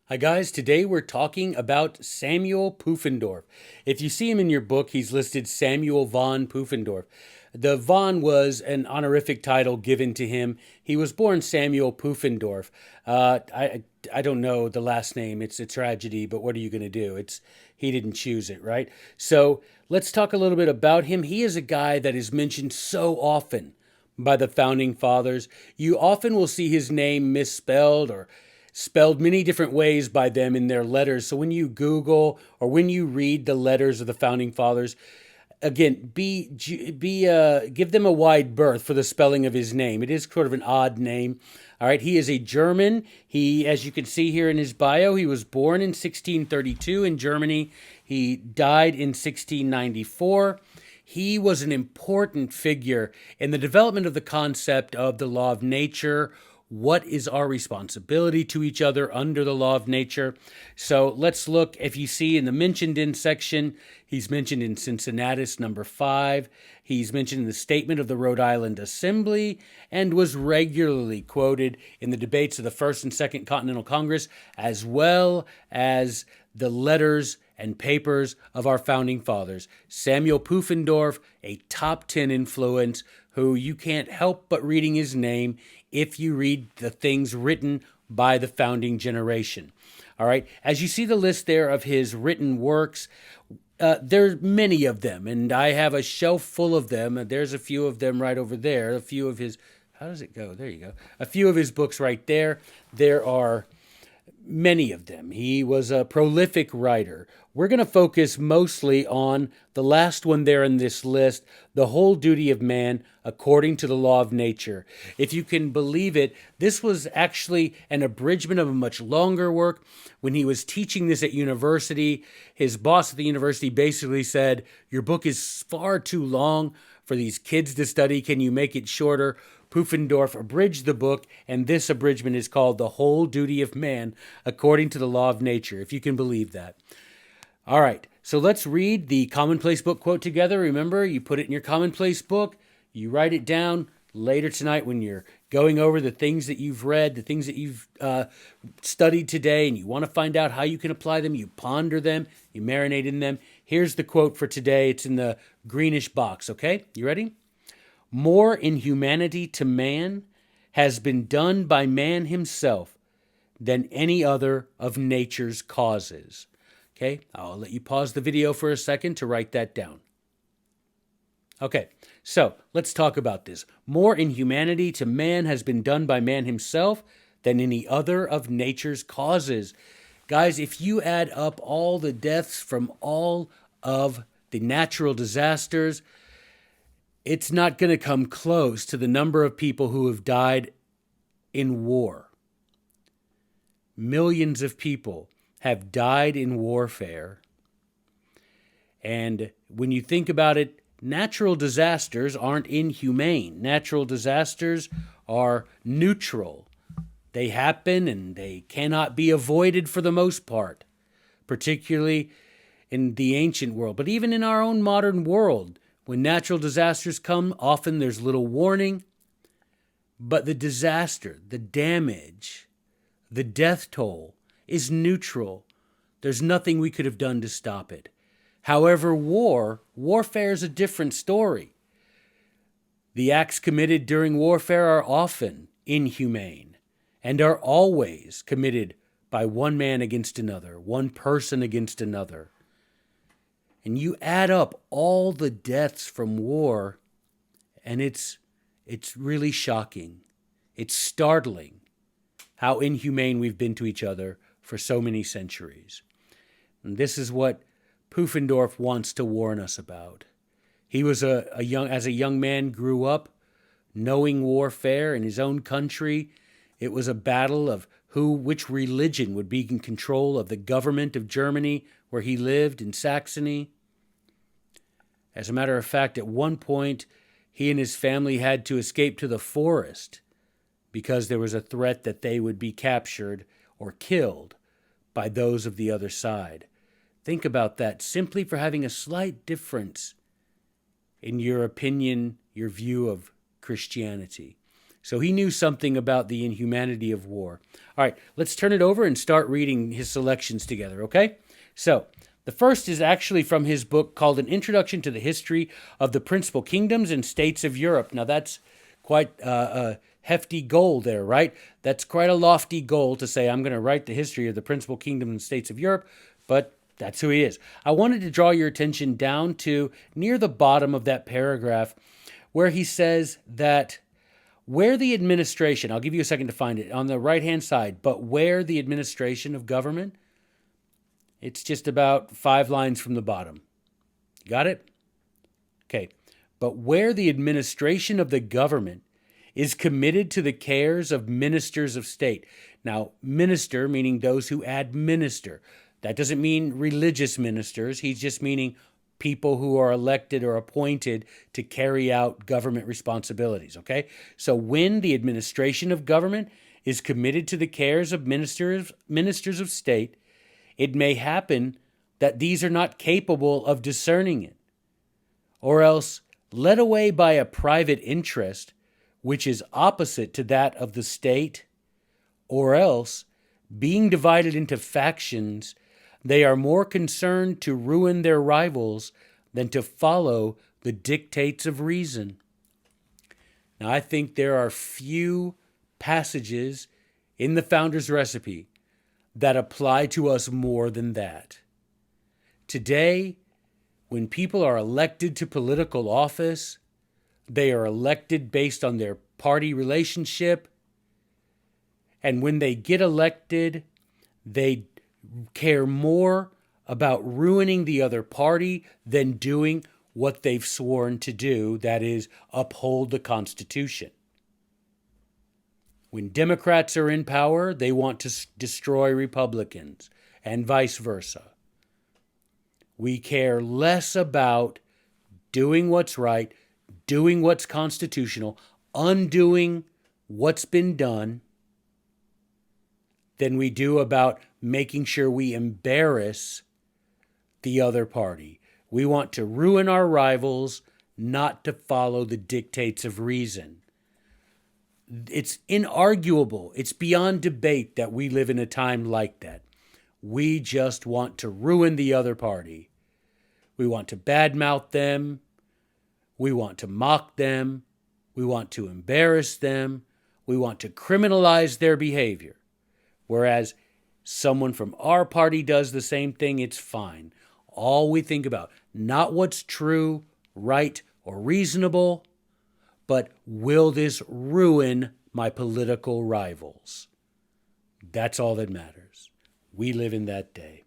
Hi guys, today we're talking about Samuel Pufendorf. If you see him in your book, he's listed Samuel von Pufendorf. The von was an honorific title given to him. He was born Samuel Pufendorf. I don't know the last name. It's a tragedy, but what are you going to do? He didn't choose it, right? So let's talk a little bit about him. He is a guy that is mentioned so often by the founding fathers. You often will see his name misspelled or spelled many different ways by them in their letters. So when you Google or when you read the letters of the founding fathers, again, give them a wide berth for the spelling of his name. It is sort of an odd name. All right, he is a German. As you can see here in his bio, he was born in 1632 in Germany. He died in 1694. He was an important figure in the development of the concept of the law of nature. What is our responsibility to each other under the law of nature? So let's look. If you see in the mentioned in section, he's mentioned in Cincinnatus number 5. He's mentioned in the statement of the Rhode Island Assembly and was regularly quoted in the debates of the First and Second Continental Congress, as well as the letters and papers of our founding fathers. Samuel Pufendorf, a top 10 influence who you can't help but reading his name if you read the things written by the founding generation. All right, as you see the list there of his written works, there's many of them, and I have a shelf full of them. There's a few of them right over there. A few of his, how does it go? There you go. A few of his books right there. There are many of them. He was a prolific writer. We're going to focus mostly on the last one there in this list, The Whole Duty of Man According to the Law of Nature. If you can believe it, this was actually an abridgment of a much longer work. When he was teaching this at university, his boss at the university basically said, "Your book is far too long for these kids to study. Can you make it shorter?" Puffendorf abridged the book, and this abridgment is called The Whole Duty of Man According to the Law of Nature, if you can believe that. All right, so let's read the commonplace book quote together. Remember, you put it in your commonplace book, you write it down later tonight when you're going over the things that you've read, the things that you've studied today, and you want to find out how you can apply them. You ponder them, you marinate in them. Here's the quote for today. It's in the greenish box, okay? You ready? "More inhumanity to man has been done by man himself than any other of nature's causes." Okay, I'll let you pause the video for a second to write that down. Okay, so let's talk about this. More inhumanity to man has been done by man himself than any other of nature's causes. Guys, if you add up all the deaths from all of the natural disasters, it's not going to come close to the number of people who have died in war. Millions of people have died in warfare. And when you think about it, natural disasters aren't inhumane. Natural disasters are neutral. They happen and they cannot be avoided for the most part, particularly in the ancient world. But even in our own modern world, when natural disasters come, often there's little warning. But the disaster, the damage, the death toll is neutral. There's nothing we could have done to stop it. However, warfare is a different story. The acts committed during warfare are often inhumane and are always committed by one man against another, one person against another. And you add up all the deaths from war, and it's really shocking. It's startling how inhumane we've been to each other for so many centuries. And this is what Puffendorf wants to warn us about. He was as a young man, grew up knowing warfare in his own country. It was a battle of which religion would be in control of the government of Germany, where he lived in Saxony. As a matter of fact, at one point, he and his family had to escape to the forest because there was a threat that they would be captured or killed by those of the other side. Think about that, simply for having a slight difference in your opinion, your view of Christianity. So he knew something about the inhumanity of war. All right, let's turn it over and start reading his selections together, okay? So, the first is actually from his book called An Introduction to the History of the Principal Kingdoms and States of Europe. Now, that's quite a hefty goal there, right? That's quite a lofty goal to say, I'm going to write the history of the principal kingdoms and states of Europe, but that's who he is. I wanted to draw your attention down to near the bottom of that paragraph where he says that where the administration, I'll give you a second to find it, on the right-hand side, but where the administration of government, it's just about 5 lines from the bottom. Got it? Okay. But where the administration of the government is committed to the cares of ministers of state. Now, minister meaning those who administer. That doesn't mean religious ministers. He's just meaning people who are elected or appointed to carry out government responsibilities, okay? So when the administration of government is committed to the cares of ministers of state, it may happen that these are not capable of discerning it, or else led away by a private interest which is opposite to that of the state, or else, being divided into factions, they are more concerned to ruin their rivals than to follow the dictates of reason. Now, I think there are few passages in the Founder's Recipe that apply to us more than that. Today, when people are elected to political office, they are elected based on their party relationship. And when they get elected, they care more about ruining the other party than doing what they've sworn to do, that is, uphold the Constitution. When Democrats are in power, they want to destroy Republicans, and vice versa. We care less about doing what's right, doing what's constitutional, undoing what's been done, than we do about making sure we embarrass the other party. We want to ruin our rivals, not to follow the dictates of reason. It's inarguable, it's beyond debate that we live in a time like that. We just want to ruin the other party. We want to badmouth them. We want to mock them. We want to embarrass them. We want to criminalize their behavior. Whereas someone from our party does the same thing, it's fine. All we think about, not what's true, right, or reasonable, but will this ruin my political rivals? That's all that matters. We live in that day.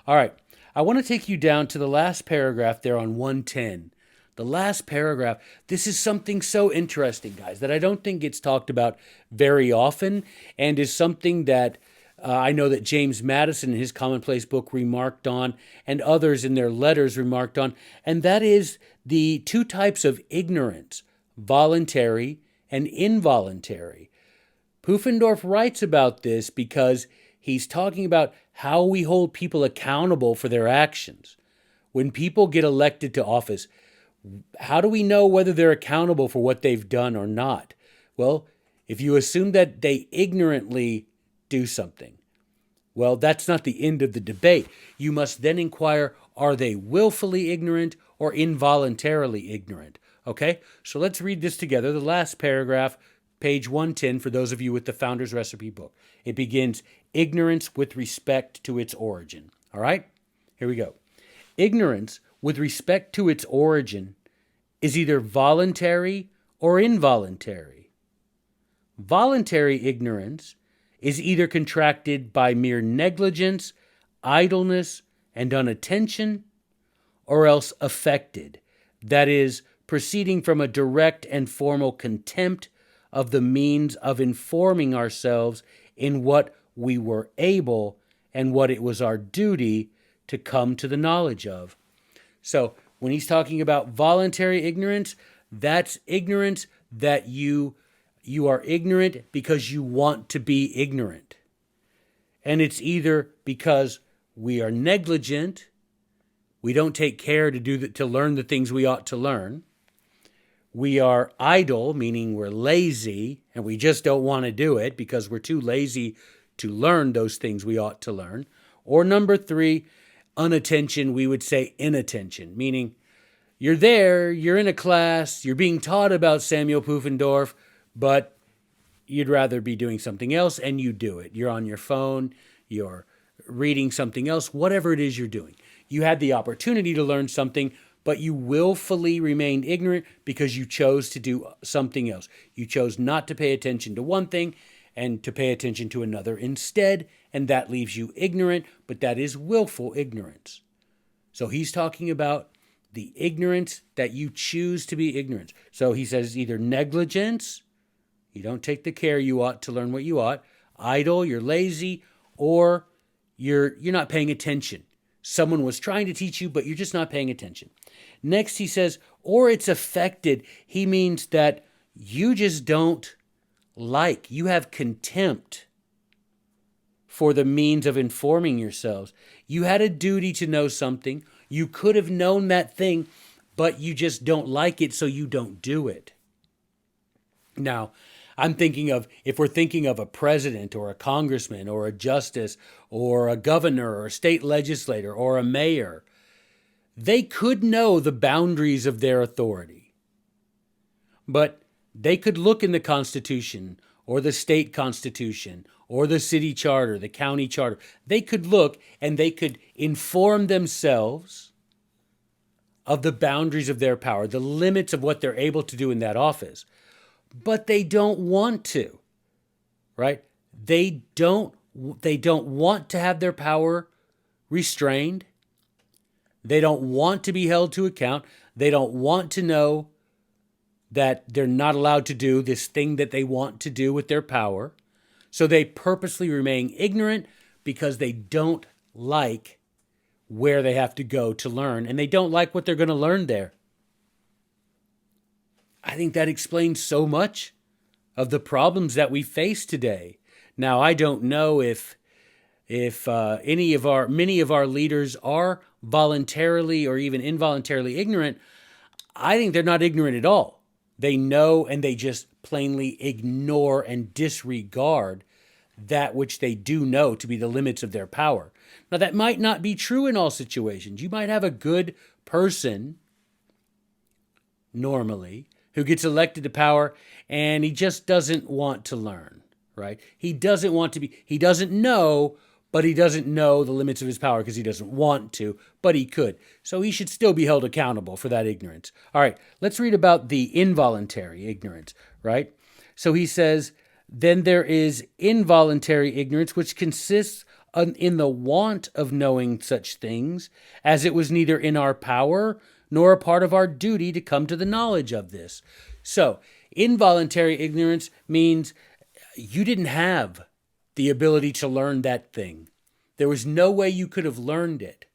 All right, I want to take you down to the last paragraph there on 110. The last paragraph, this is something so interesting, guys, that I don't think gets talked about very often, and is something that I know that James Madison in his Commonplace book remarked on, and others in their letters remarked on, and that is the 2 types of ignorance, voluntary and involuntary. Puffendorf writes about this because he's talking about how we hold people accountable for their actions. When people get elected to office, how do we know whether they're accountable for what they've done or not? Well, if you assume that they ignorantly do something, well, that's not the end of the debate. You must then inquire, are they willfully ignorant or involuntarily ignorant? Okay, so let's read this together. The last paragraph, page 110, for those of you with the Founder's Recipe book. It begins, ignorance with respect to its origin. All right, here we go. Ignorance with respect to its origin is either voluntary or involuntary. Voluntary ignorance is either contracted by mere negligence, idleness, and inattention, or else affected, that is, proceeding from a direct and formal contempt of the means of informing ourselves in what we were able and what it was our duty to come to the knowledge of. So when he's talking about voluntary ignorance, that's ignorance that you are ignorant because you want to be ignorant. And it's either because we are negligent, we don't take care to learn the things we ought to learn, We are idle, meaning we're lazy and we just don't want to do it because we're too lazy to learn those things we ought to learn. Or number three, unattention, we would say inattention, meaning you're there, you're in a class, you're being taught about Samuel Pufendorf, but you'd rather be doing something else and you do it. You're on your phone, you're reading something else, whatever it is you're doing. You had the opportunity to learn something, but you willfully remained ignorant because you chose to do something else. You chose not to pay attention to one thing and to pay attention to another instead, and that leaves you ignorant, but that is willful ignorance. So he's talking about the ignorance that you choose to be ignorant. So he says either negligence, you don't take the care you ought to learn what you ought, idle, you're lazy, or you're not paying attention. Someone was trying to teach you, but you're just not paying attention. Next, he says, or it's affected. He means that you just don't like, you have contempt for the means of informing yourselves. You had a duty to know something. You could have known that thing, but you just don't like it, so you don't do it. Now, I'm thinking of, if we're thinking of a president or a congressman or a justice or a governor or a state legislator or a mayor, they could know the boundaries of their authority. But they could look in the Constitution or the state constitution or the city charter, the county charter. They could look and they could inform themselves of the boundaries of their power, the limits of what they're able to do in that office. But they don't want to, right? They don't want to have their power restrained. They don't want to be held to account. They don't want to know that they're not allowed to do this thing that they want to do with their power. So they purposely remain ignorant because they don't like where they have to go to learn, and they don't like what they're going to learn there. I think that explains so much of the problems that we face today. Now, I don't know if many of our leaders are voluntarily or even involuntarily ignorant. I think they're not ignorant at all. They know, and they just plainly ignore and disregard that which they do know to be the limits of their power. Now, that might not be true in all situations. You might have a good person, normally, who gets elected to power, and he just doesn't want to learn, right? He doesn't know, but he doesn't know the limits of his power because he doesn't want to, but he could. So he should still be held accountable for that ignorance. All right, let's read about the involuntary ignorance, right? So he says, then there is involuntary ignorance, which consists in the want of knowing such things, as it was neither in our power nor a part of our duty to come to the knowledge of this. So, involuntary ignorance means you didn't have the ability to learn that thing. There was no way you could have learned it,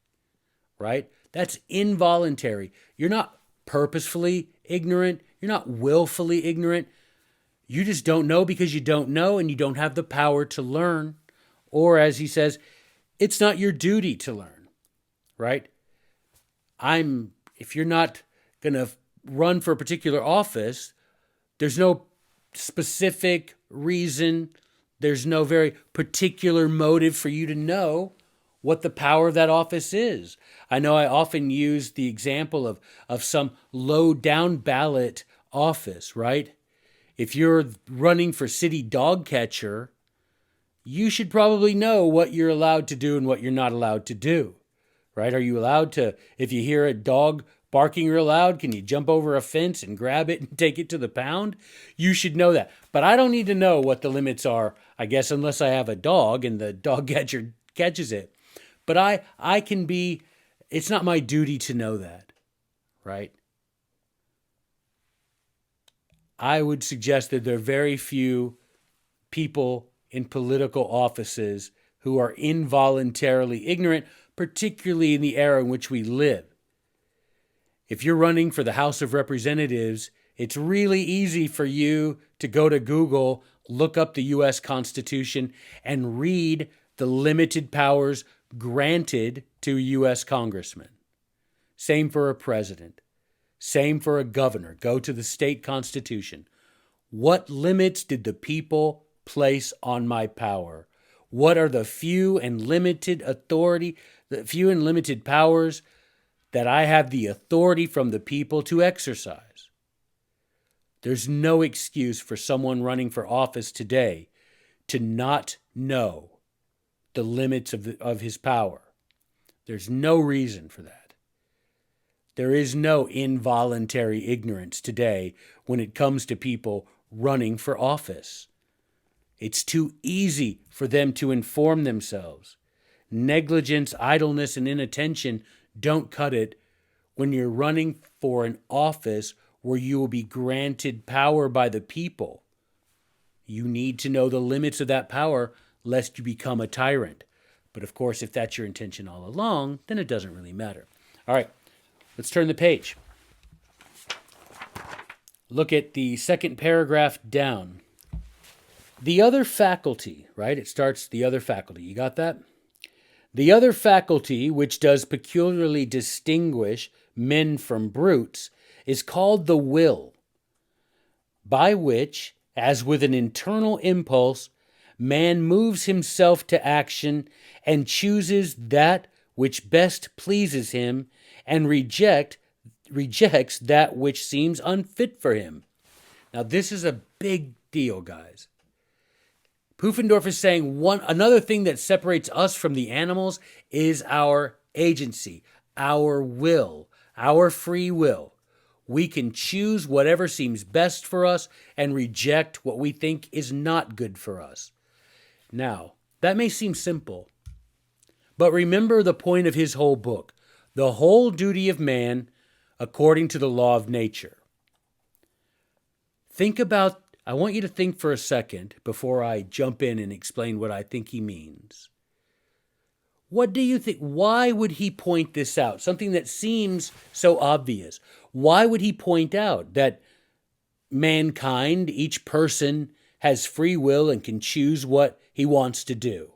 right? That's involuntary. You're not purposefully ignorant. You're not willfully ignorant. You just don't know because you don't know, and you don't have the power to learn. Or, as he says, it's not your duty to learn, right? If you're not going to run for a particular office, there's no specific reason, there's no very particular motive for you to know what the power of that office is. I know I often use the example of some low down ballot office, right? If you're running for city dog catcher, you should probably know what you're allowed to do and what you're not allowed to do, right? Are you allowed to, if you hear a dog barking real loud, can you jump over a fence and grab it and take it to the pound? You should know that. But I don't need to know what the limits are, I guess, unless I have a dog and the dog catcher catches it. But I can be, it's not my duty to know that, right? I would suggest that there are very few people in political offices who are involuntarily ignorant, particularly in the era in which we live. If you're running for the House of Representatives, it's really easy for you to go to Google, look up the U.S. Constitution, and read the limited powers granted to a U.S. congressman. Same for a president. Same for a governor. Go to the state constitution. What limits did the people place on my power? What are the few and limited powers that I have the authority from the people to exercise? There's no excuse for someone running for office today to not know the limits of his power. There's no reason for that. There is no involuntary ignorance today when it comes to people running for office. It's too easy for them to inform themselves. Negligence, idleness, and inattention don't cut it when you're running for an office where you will be granted power by the people. You need to know the limits of that power lest you become a tyrant. But of course, if that's your intention all along, then it doesn't really matter. All right, let's turn the page. Look at the second paragraph down. The other faculty, right? It starts the other faculty. You got that? The other faculty, which does peculiarly distinguish men from brutes, is called the will, by which, as with an internal impulse, man moves himself to action and chooses that which best pleases him and rejects that which seems unfit for him. Now, this is a big deal, guys. Pufendorf is saying another thing that separates us from the animals is our agency, our will, our free will. We can choose whatever seems best for us and reject what we think is not good for us. Now, that may seem simple, but remember the point of his whole book, the whole duty of man according to the law of nature. I want you to think for a second before I jump in and explain what I think he means. What do you think? Why would he point this out? Something that seems so obvious. Why would he point out that mankind, each person, has free will and can choose what he wants to do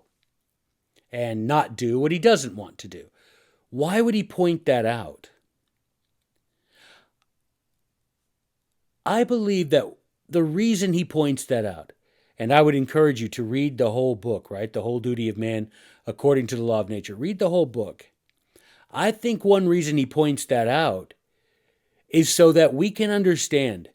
and not do what he doesn't want to do? Why would he point that out? I believe that the reason he points that out, and I would encourage you to read the whole book, right? The whole duty of man according to the law of nature. Read the whole book. I think one reason he points that out is so that we can understand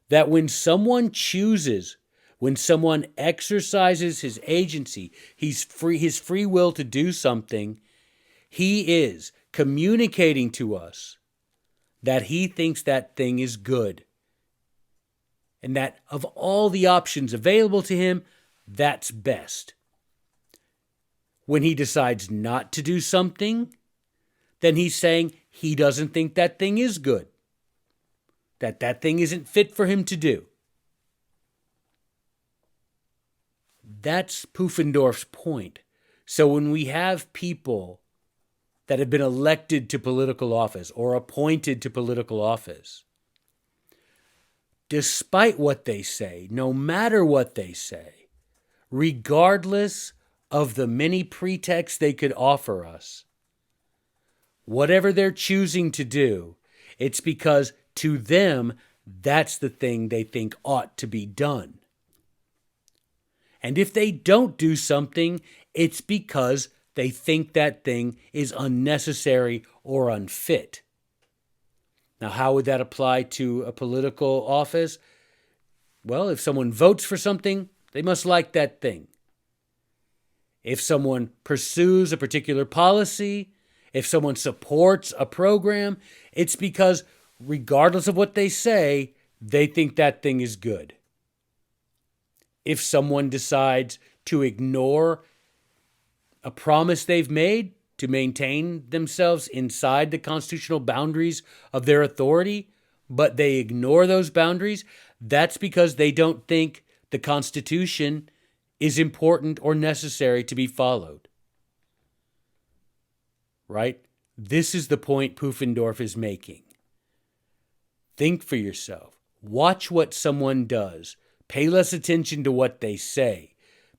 that when someone chooses, when someone exercises his agency, his free will to do something, he is communicating to us that he thinks that thing is good. And that of all the options available to him, that's best. When he decides not to do something, then he's saying he doesn't think that thing is good. That thing isn't fit for him to do. That's Pufendorf's point. So when we have people that have been elected to political office or appointed to political office, despite what they say, no matter what they say, regardless of the many pretexts they could offer us, whatever they're choosing to do, it's because to them, that's the thing they think ought to be done. And if they don't do something, it's because they think that thing is unnecessary or unfit. Now, how would that apply to a political office? Well, if someone votes for something, they must like that thing. If someone pursues a particular policy, if someone supports a program, it's because regardless of what they say, they think that thing is good. If someone decides to ignore a promise they've made to maintain themselves inside the constitutional boundaries of their authority, but they ignore those boundaries, that's because they don't think the Constitution is important or necessary to be followed. Right? This is the point Pufendorf is making. Think for yourself. Watch what someone does. Pay less attention to what they say.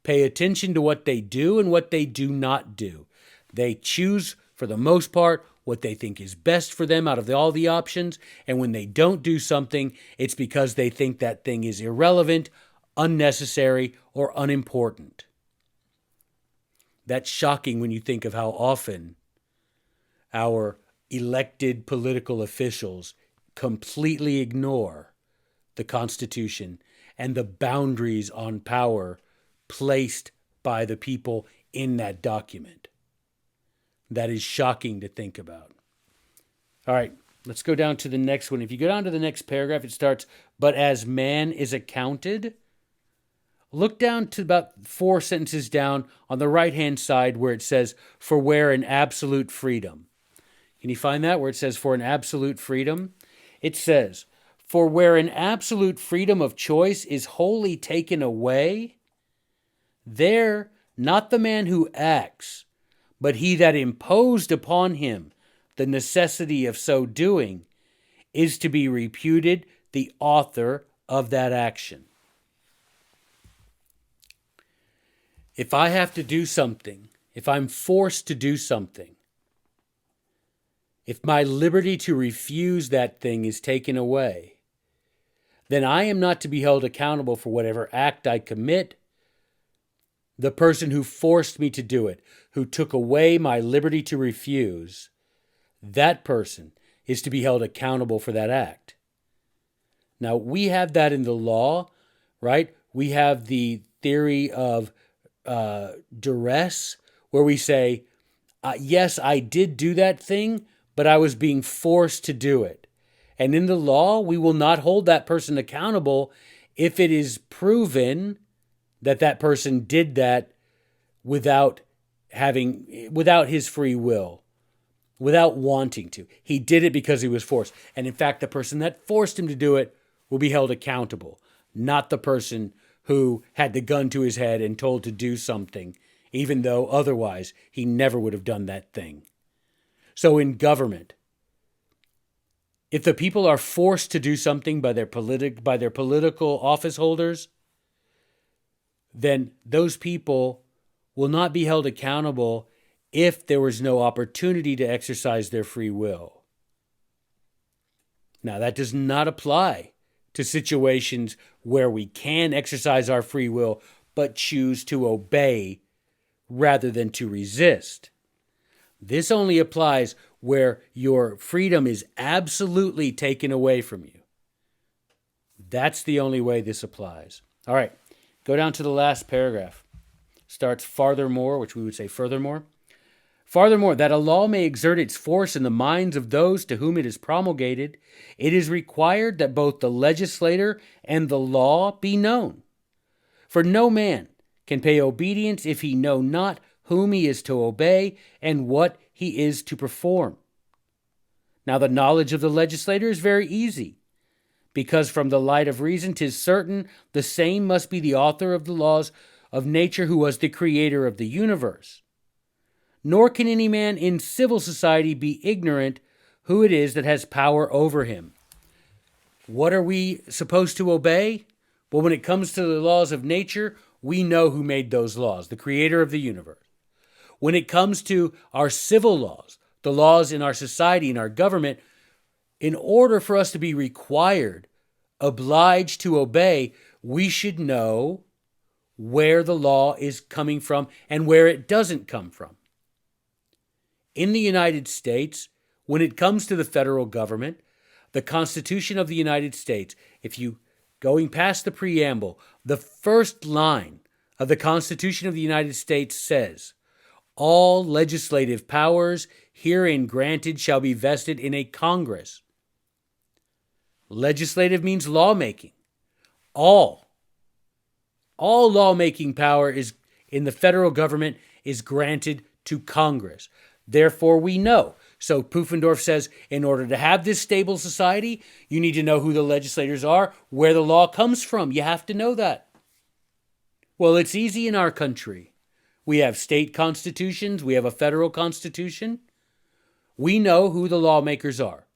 Pay attention to what they do and what they do not do. They choose, for the most part, what they think is best for them out of all the options. And when they don't do something, it's because they think that thing is irrelevant, unnecessary, or unimportant. That's shocking when you think of how often our elected political officials completely ignore the Constitution and the boundaries on power placed by the people in that document. That is shocking to think about. All right, let's go down to the next one. If you go down to the next paragraph, it starts, "But as man is accounted," look down to about 4 sentences down on the right-hand side where it says, "For where an absolute freedom." Can you find that where it says, "For an absolute freedom"? It says, "For where an absolute freedom of choice is wholly taken away, there not the man who acts, but he that imposed upon him the necessity of so doing, is to be reputed the author of that action." If I have to do something, if I'm forced to do something, if my liberty to refuse that thing is taken away, then I am not to be held accountable for whatever act I commit. The person who forced me to do it, who took away my liberty to refuse, that person is to be held accountable for that act. Now, we have that in the law, right? We have the theory of duress, where we say, yes, I did do that thing, but I was being forced to do it. And in the law, we will not hold that person accountable if it is proven that that person did that without his free will, without wanting to. He did it because he was forced. And in fact, the person that forced him to do it will be held accountable, not the person who had the gun to his head and told to do something, even though otherwise he never would have done that thing. So in government, if the people are forced to do something by their political office holders, then those people will not be held accountable if there was no opportunity to exercise their free will. Now, that does not apply to situations where we can exercise our free will but choose to obey rather than to resist. This only applies where your freedom is absolutely taken away from you. That's the only way this applies. All right, go down to the last paragraph. Starts farthermore, which we would say furthermore. Furthermore, that a law may exert its force in the minds of those to whom it is promulgated, it is required that both the legislator and the law be known. For no man can pay obedience if he know not whom he is to obey and what he is to perform. Now the knowledge of the legislator is very easy, because from the light of reason 'tis certain the same must be the author of the laws of nature who was the creator of the universe. Nor can any man in civil society be ignorant who it is that has power over him. What are we supposed to obey? Well, when it comes to the laws of nature, we know who made those laws, the creator of the universe. When it comes to our civil laws, the laws in our society, in our government, in order for us to be required, obliged to obey, we should know where the law is coming from and where it doesn't come from. In the United States, when it comes to the federal government, the Constitution of the United States, if you going past the preamble, the first line of the Constitution of the United States says, all legislative powers herein granted shall be vested in a Congress. Legislative means lawmaking. All lawmaking power is in the federal government is granted to Congress. Therefore, we know. So Puffendorf says, in order to have this stable society, you need to know who the legislators are, where the law comes from. You have to know that. Well, it's easy in our country. We have state constitutions. We have a federal constitution. We know who the lawmakers are.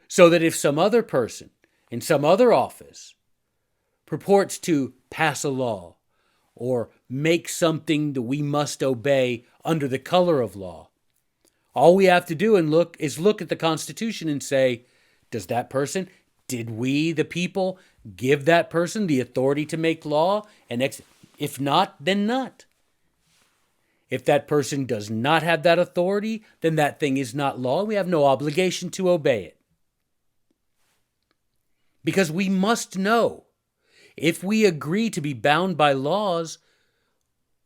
So that if some other person in some other office purports to pass a law or make something that we must obey under the color of law, All we have to do is look at the Constitution and say, did we, the people, give that person the authority to make law? And if not, then not. If that person does not have that authority, then that thing is not law. We have no obligation to obey it. Because we must know, if we agree to be bound by laws,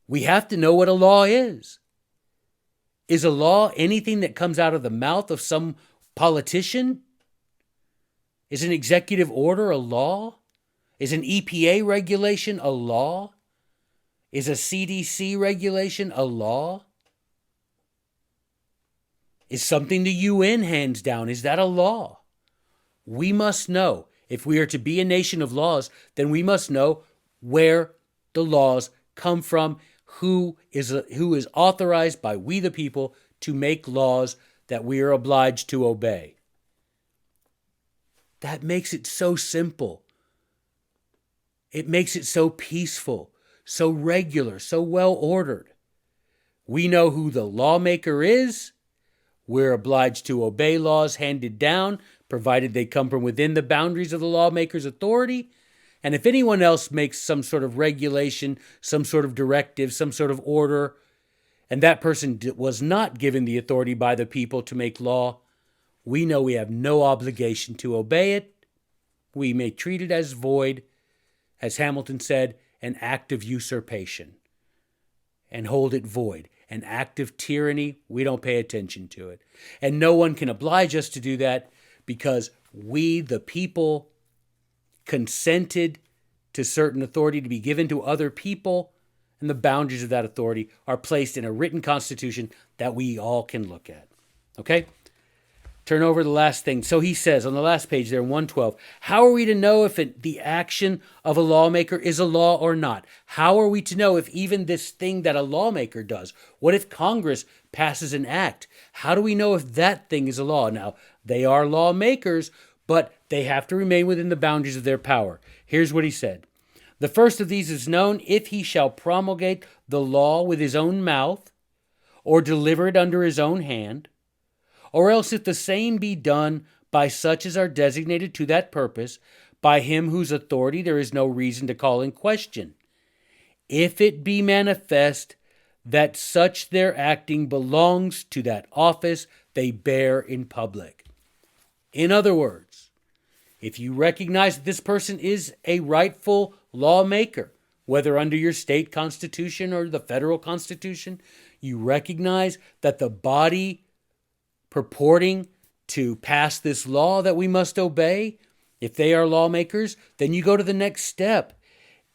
we have to know what a law is. Is a law anything that comes out of the mouth of some politician? Is an executive order a law? Is an EPA regulation a law? Is a CDC regulation a law? Is something the UN hands down, is that a law? We must know. If we are to be a nation of laws, then we must know where the laws come from, who is authorized by we the people to make laws that we are obliged to obey. That makes it so simple. It makes it so peaceful, so regular, so well ordered. We know who the lawmaker is. We're obliged to obey laws handed down, provided they come from within the boundaries of the lawmaker's authority. And if anyone else makes some sort of regulation, some sort of directive, some sort of order, and that person was not given the authority by the people to make law, we know we have no obligation to obey it. We may treat it as void, as Hamilton said, an act of usurpation, and hold it void. An act of tyranny, we don't pay attention to it. And no one can oblige us to do that because we, the people, consented to certain authority to be given to other people, and the boundaries of that authority are placed in a written constitution that we all can look at. Okay? Turn over the last thing. So he says on the last page there in 112, how are we to know if the action of a lawmaker is a law or not? How are we to know if even this thing that a lawmaker does? What if Congress passes an act? How do we know if that thing is a law? Now, they are lawmakers, but they have to remain within the boundaries of their power. Here's what he said. The first of these is known if he shall promulgate the law with his own mouth, or deliver it under his own hand, or else if the same be done by such as are designated to that purpose, by him whose authority there is no reason to call in question. If it be manifest that such their acting belongs to that office they bear in public. In other words, if you recognize that this person is a rightful lawmaker, whether under your state constitution or the federal constitution, you recognize that the body purporting to pass this law that we must obey, if they are lawmakers, then you go to the next step.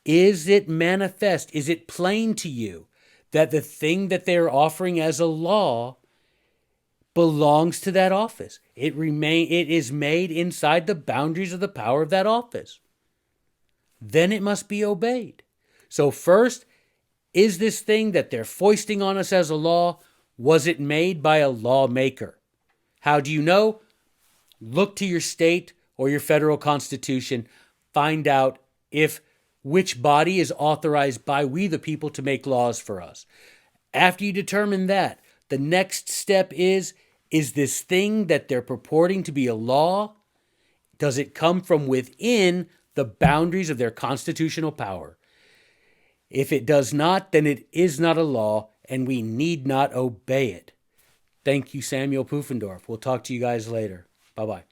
Is it manifest? Is it plain to you that the thing that they're offering as a law belongs to that office? It is made inside the boundaries of the power of that office. Then it must be obeyed. So first, is this thing that they're foisting on us as a law, was it made by a lawmaker? How do you know? Look to your state or your federal constitution. Find out which body is authorized by we the people to make laws for us. After you determine that, the next step is this thing that they're purporting to be a law, does it come from within the boundaries of their constitutional power? If it does not, then it is not a law, and we need not obey it. Thank you, Samuel Pufendorf. We'll talk to you guys later. Bye-bye.